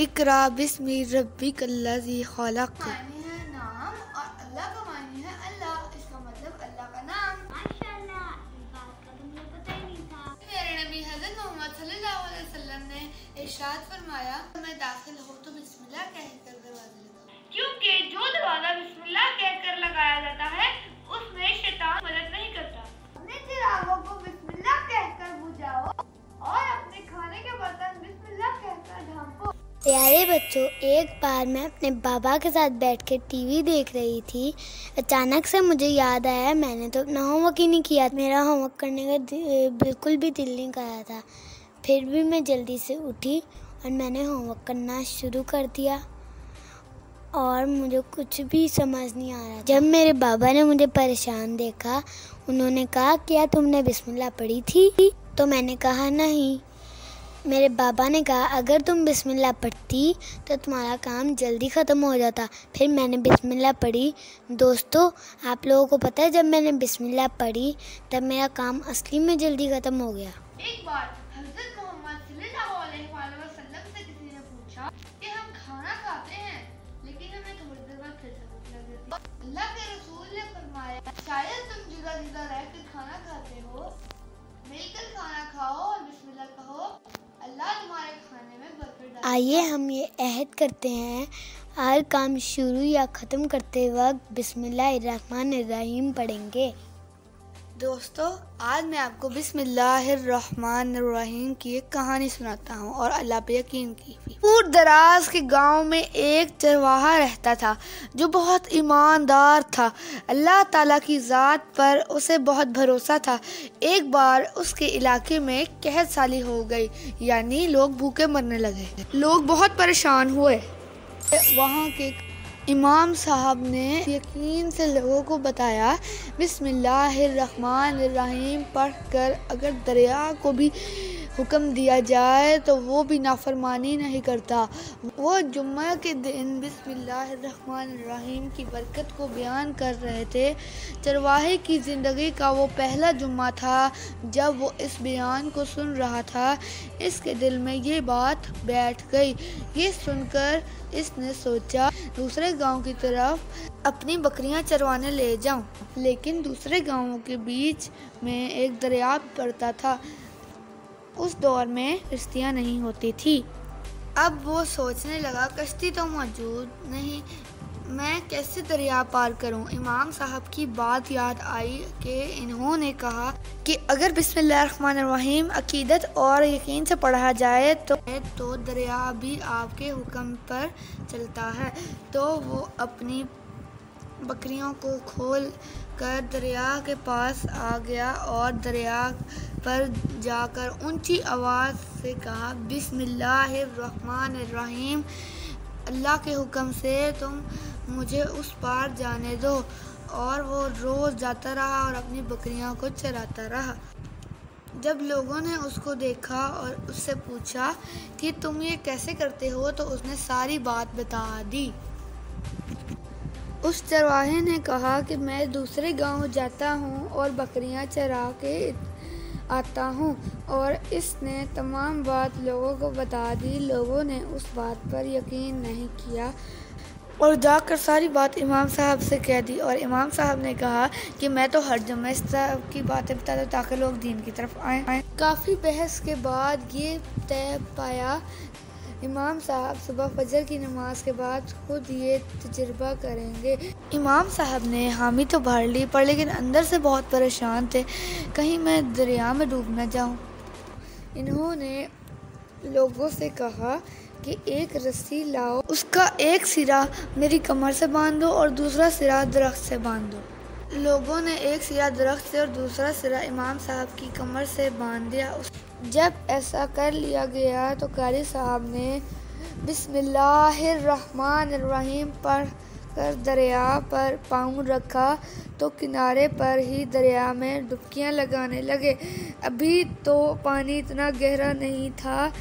इकरा बिस्मि रब्बिकल्लज़ी खलक़। मानी है नाम और अल्लाह का मानी है अल्लाह, इसका मतलब अल्लाह का नाम। माशाअल्लाह, इस बात का तो मुझे पता ही नहीं था। मेरे नबी हज़रत मोहम्मद सल्लल्लाहु अलैहि वसल्लम ने इरशाद फरमाया, मैं दाखिल हो तो बिस्मिल्लाह कहकर दरवाजा लगाओ, क्योंकि जो दरवाजा बिस्मिल्लाह कहकर लगाया जाता है उसमें शैतान मदद नहीं करता। अपने चिरागों को बिस्मिल्लाह कहकर बुझाओ और अपने खाने के बर्तन बिस्मिल्लाह कहकर ढांपो। प्यारे बच्चों, एक बार मैं अपने बाबा के साथ बैठ के टीवी देख रही थी। अचानक से मुझे याद आया मैंने तो अपना होमवर्क ही नहीं किया। मेरा होमवर्क करने का बिल्कुल भी दिल नहीं कर रहा था। फिर भी मैं जल्दी से उठी और मैंने होमवर्क करना शुरू कर दिया और मुझे कुछ भी समझ नहीं आ रहा। जब मेरे बाबा ने मुझे परेशान देखा, उन्होंने कहा, क्या तुमने बिस्मिल्लाह पढ़ी थी? तो मैंने कहा नहीं। मेरे बाबा ने कहा, अगर तुम बिस्मिल्लाह पढ़ती तो तुम्हारा काम जल्दी ख़त्म हो जाता। फिर मैंने बिस्मिल्लाह पढ़ी। दोस्तों, आप लोगों को पता है, जब मैंने बिस्मिल्लाह पढ़ी तब मेरा काम असली में जल्दी ख़त्म हो गया। एक बार हज़रत मोहम्मद सल्लल्लाहु अलैहि वसल्लम से किसी ने पूछा कि हम खाना खाते हैं लेकिन हमें थोड़ी देर बाद फिर से भूख लग जाती है। अल्लाह के रसूल ने फरमाया, शायद तुम जुदा जुदा रहकर खाना खाते हो, मिलकर खाना खाओ और बिस्मिल्लाह कहो, अल्लाह तुम्हारे खाने में बरकत डाले। आइए हम ये अहद करते हैं, हर काम शुरू या ख़त्म करते वक्त बिस्मिल्लाहिर्रहमानिर्रहीम पढ़ेंगे। दोस्तों, आज मैं आपको बिस्मिल्लाहिर्रहमानिर्रहीम की एक कहानी सुनाता हूँ और अल्लाह पे यकीन की। दूर दराज के गांव में एक चरवाहा रहता था जो बहुत ईमानदार था। अल्लाह ताला की ज़ात पर उसे बहुत भरोसा था। एक बार उसके इलाके में कहत साली हो गई, यानी लोग भूखे मरने लगे। लोग बहुत परेशान हुए। वहाँ के इमाम साहब ने यकीन से लोगों को बताया, बिस्मिल्लाहिर्रहमानिर्रहीम पढ़कर अगर दरिया को भी हुक्म दिया जाए तो वो भी नाफरमानी नहीं करता। वो जुम्मा के दिन बिस्मिल्लाहिर्रहमानिर्रहीम की बरकत को बयान कर रहे थे। चरवाहे की ज़िंदगी का वो पहला जुम्मा था जब वो इस बयान को सुन रहा था। इसके दिल में ये बात बैठ गई। ये सुनकर इसने सोचा, दूसरे गांव की तरफ अपनी बकरियां चरवाने ले जाऊं। लेकिन दूसरे गांवों के बीच में एक दरिया पड़ता था। उस दौर में कश्तियाँ नहीं होती थी। अब वो सोचने लगा, कश्ती तो मौजूद नहीं, मैं कैसे दरिया पार करूं? इमाम साहब की बात याद आई कि इन्होंने कहा कि अगर बिस्मिल्लाहिर्रहमानिर्रहीम अकीदत और यकीन से पढ़ा जाए तो दरिया भी आपके हुक्म पर चलता है। तो वो अपनी बकरियों को खोल कर दरिया के पास आ गया और दरिया पर जाकर ऊंची आवाज़ से कहा, बिस्मिल्लाहिर्रहमानिर्रहीम, अल्लाह के हुक्म से तुम मुझे उस पार जाने दो। और वो रोज़ जाता रहा और अपनी बकरियों को चराता रहा। जब लोगों ने उसको देखा और उससे पूछा कि तुम ये कैसे करते हो, तो उसने सारी बात बता दी। उस चरवाहे ने कहा कि मैं दूसरे गांव जाता हूं और बकरियां चरा के आता हूं, और इसने तमाम बात लोगों को बता दी। लोगों ने उस बात पर यकीन नहीं किया और जाकर सारी बात इमाम साहब से कह दी। और इमाम साहब ने कहा कि मैं तो हर जुम्मे इस तरह की बातें बताता हूँ ताकि लोग दीन की तरफ आएँ। काफ़ी बहस के बाद ये तय पाया, इमाम साहब सुबह फजर की नमाज के बाद खुद ये तजुर्बा करेंगे। इमाम साहब ने हामी तो भर ली, पर लेकिन अंदर से बहुत परेशान थे, कहीं मैं दरिया में डूब न जाऊं। इन्होंने लोगों से कहा कि एक रस्सी लाओ, उसका एक सिरा मेरी कमर से बांध दो और दूसरा सिरा दरख्त से बांध दो। लोगों ने एक सिरा दरख्त से और दूसरा सिरा इमाम साहब की कमर से बांध दिया। जब ऐसा कर लिया गया तो कारी साहब ने बिस्मिल्लाहिर्रहमानिर्रहीम पढ़ कर दरिया पर पाँव रखा तो किनारे पर ही दरिया में डुबकियां लगाने लगे। अभी तो पानी इतना गहरा नहीं था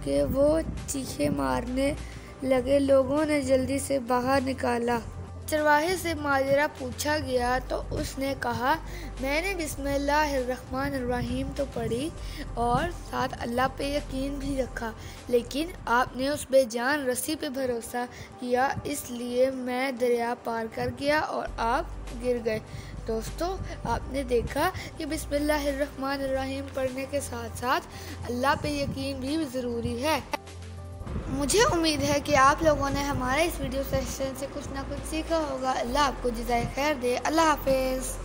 कि वो चीखें मारने लगे। लोगों ने जल्दी से बाहर निकाला चरवाहे से माजरा पूछा गया तो उसने कहा, मैंने बिस्मिल्लाहिर्रहमानिर्रहीम तो पढ़ी और साथ अल्लाह पे यकीन भी रखा, लेकिन आपने उस बेजान रस्सी पे भरोसा किया, इसलिए मैं दरिया पार कर गया और आप गिर गए। दोस्तों, आपने देखा कि बिस्मिल्लाहिर्रहमानिर्रहीम पढ़ने के साथ साथ अल्लाह पे यकीन भी ज़रूरी है। मुझे उम्मीद है कि आप लोगों ने हमारे इस वीडियो सेशन से कुछ ना कुछ सीखा होगा। अल्लाह आपको जज़ाए खैर दे। अल्लाह हाफिज़।